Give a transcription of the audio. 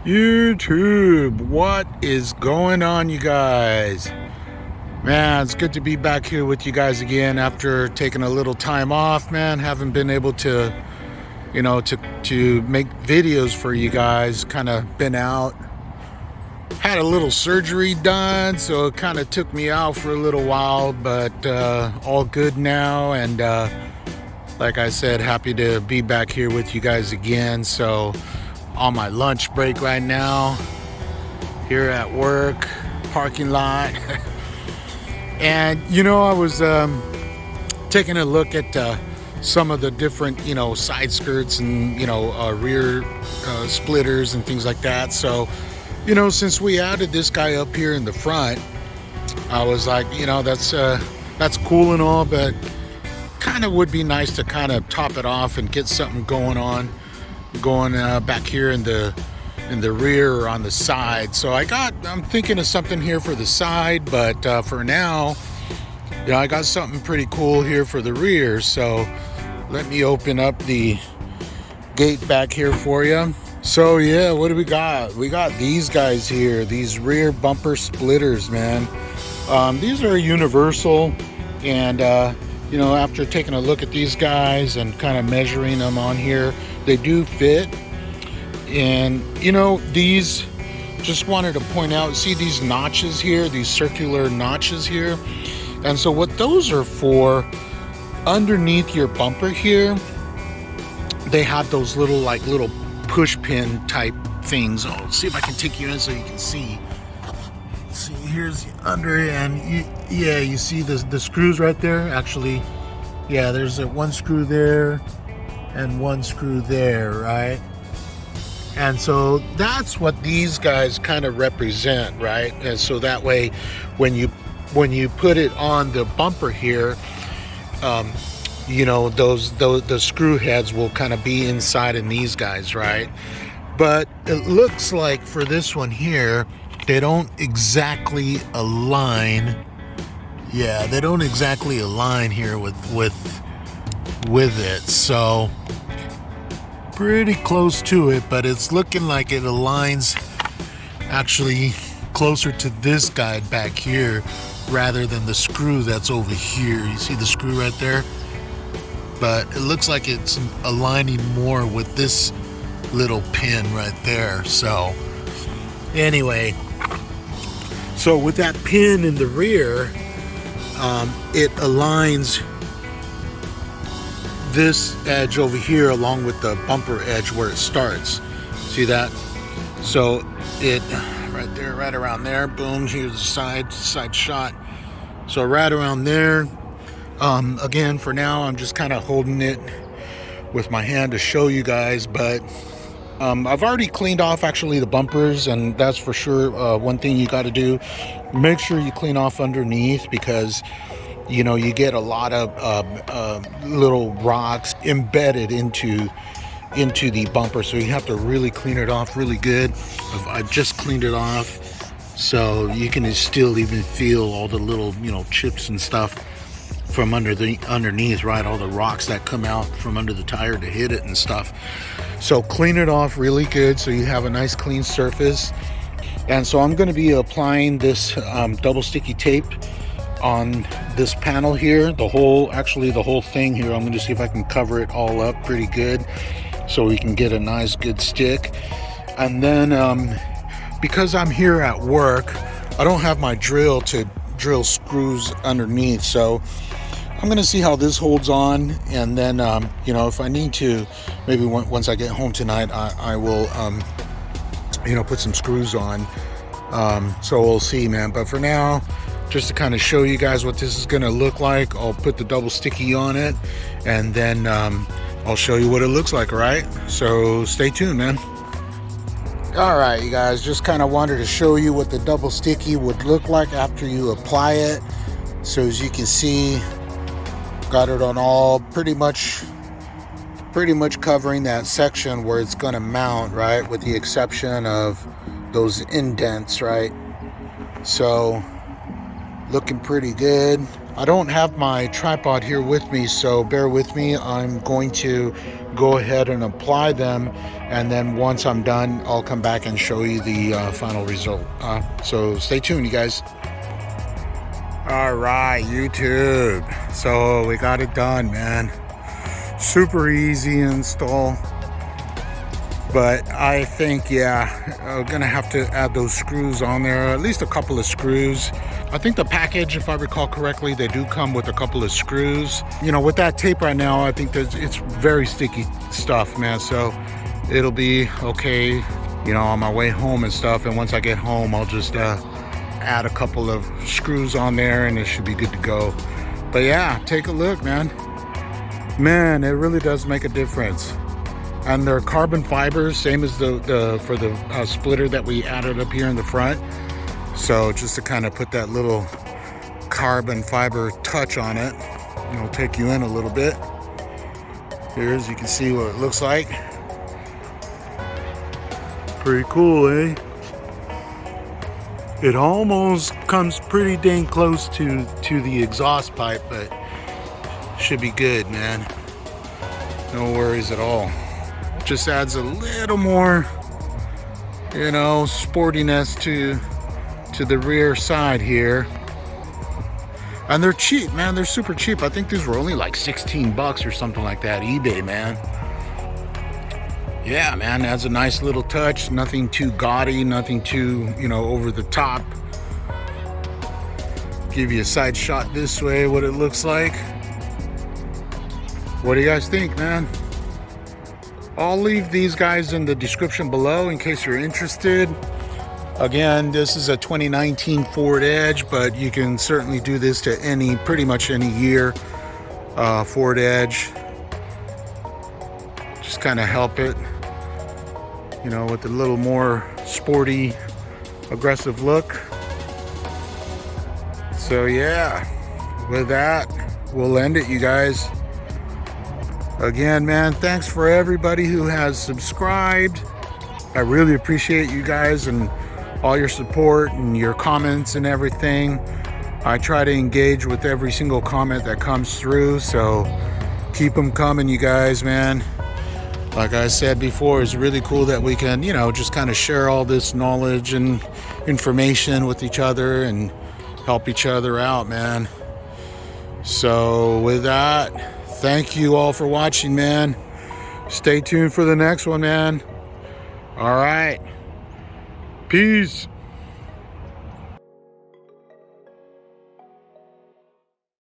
YouTube, what is going on, you guys? Man, it's good to be back here with you guys again after taking a little time off, man. Haven't been able to, to make videos for you guys. Kind of been out. Had a little surgery done, so it kind of took me out for a little while, but all good now. And like I said, happy to be back here with you guys again. So on my lunch break right now, here at work, parking lot. And I was taking a look at some of the different side skirts and rear splitters and things like that. So since we added this guy up here in the front, I was like, that's cool and all, but kind of would be nice to kind of top it off and get something going back here in the rear or on the side. So I'm thinking of something here for the side, but for now, I got something pretty cool here for the rear. So let me open up the gate back here for you. So yeah, what do we got? We got these guys here, these rear bumper splitters, man. These are universal, and after taking a look at these guys and kind of measuring them on here, they do fit. And these, just wanted to point out, see these notches here, these circular notches here? And so what those are for, underneath your bumper here, they have those little push pin type things. I'll see if I can take you in so you can see. See, here's the under end. You see the screws right there? Actually, yeah, there's one screw there and one screw there, right? And so that's what these guys kind of represent, right? And so that way, when you put it on the bumper here, the screw heads will kind of be inside in these guys, right? But it looks like for this one here, they don't exactly align. Yeah, they don't exactly align here with it. So pretty close to it, but it's looking like it aligns actually closer to this guy back here rather than the screw that's over here. You see the screw right there? But it looks like it's aligning more with this little pin right there. So anyway, so with that pin in the rear, it aligns this edge over here along with the bumper edge where it starts. See that? So it right there, right around there, boom, here's the side shot. So right around there. Again, for now, I'm just kind of holding it with my hand to show you guys, but I've already cleaned off actually the bumpers, and that's for sure one thing you got to do. Make sure you clean off underneath, because you get a lot of little rocks embedded into the bumper, so you have to really clean it off really good. I just cleaned it off, so you can still even feel all the little chips and stuff from underneath, right? All the rocks that come out from under the tire to hit it and stuff. So clean it off really good so you have a nice clean surface. And so I'm going to be applying this double sticky tape on this panel here, the whole thing here. I'm going to see if I can cover it all up pretty good so we can get a nice good stick. And then because I'm here at work, I don't have my drill to drill screws underneath, so I'm going to see how this holds on, and then if I need to, maybe once I get home tonight, I will put some screws on. So we'll see, man. But for now, just to kind of show you guys what this is going to look like, I'll put the double sticky on it, and then I'll show you what it looks like. All right, so stay tuned, man. All right, you guys, just kind of wanted to show you what the double sticky would look like after you apply it. So as you can see, got it on all pretty much covering that section where it's going to mount, right, with the exception of those indents, right? So looking pretty good. I don't have my tripod here with me, so bear with me. I'm going to go ahead and apply them, and then once I'm done, I'll come back and show you the final result. So stay tuned, you guys. All right, YouTube, so we got it done, man. Super easy install, but I think, yeah, I'm gonna have to add those screws on there, at least a couple of screws. I think the package, if I recall correctly, they do come with a couple of screws. You know, with that tape right now, I think that it's very sticky stuff, man, so it'll be okay, you know, on my way home and stuff. And once I get home, I'll just add a couple of screws on there and it should be good to go. But yeah, take a look, man. Man, it really does make a difference. And they're carbon fibers, same as the for the splitter that we added up here in the front. So just to kind of put that little carbon fiber touch on it, it'll take you in a little bit. Here, as you can see what it looks like. Pretty cool, eh? It almost comes pretty dang close to the exhaust pipe, but should be good, man. No worries at all. Just adds a little more, you know, sportiness to the rear side here. And they're cheap, man. They're super cheap. I think these were only like 16 bucks or something like that. eBay, man. Yeah, man, adds a nice little touch. Nothing too gaudy, nothing too, you know, over the top. Give you a side shot this way, what it looks like. What do you guys think, man? I'll leave these guys in the description below in case you're interested. Again, this is a 2019 Ford Edge, but you can certainly do this to pretty much any year Ford Edge. Just kind of help it, you know, with a little more sporty, aggressive look. So yeah, with that, we'll end it, you guys. Again, man, thanks for everybody who has subscribed. I really appreciate you guys and all your support and your comments and everything. I try to engage with every single comment that comes through, so keep them coming, you guys, man. Like I said before, it's really cool that we can, you know, just kind of share all this knowledge and information with each other and help each other out, man. So with that, thank you all for watching, man. Stay tuned for the next one, man. All right. Peace.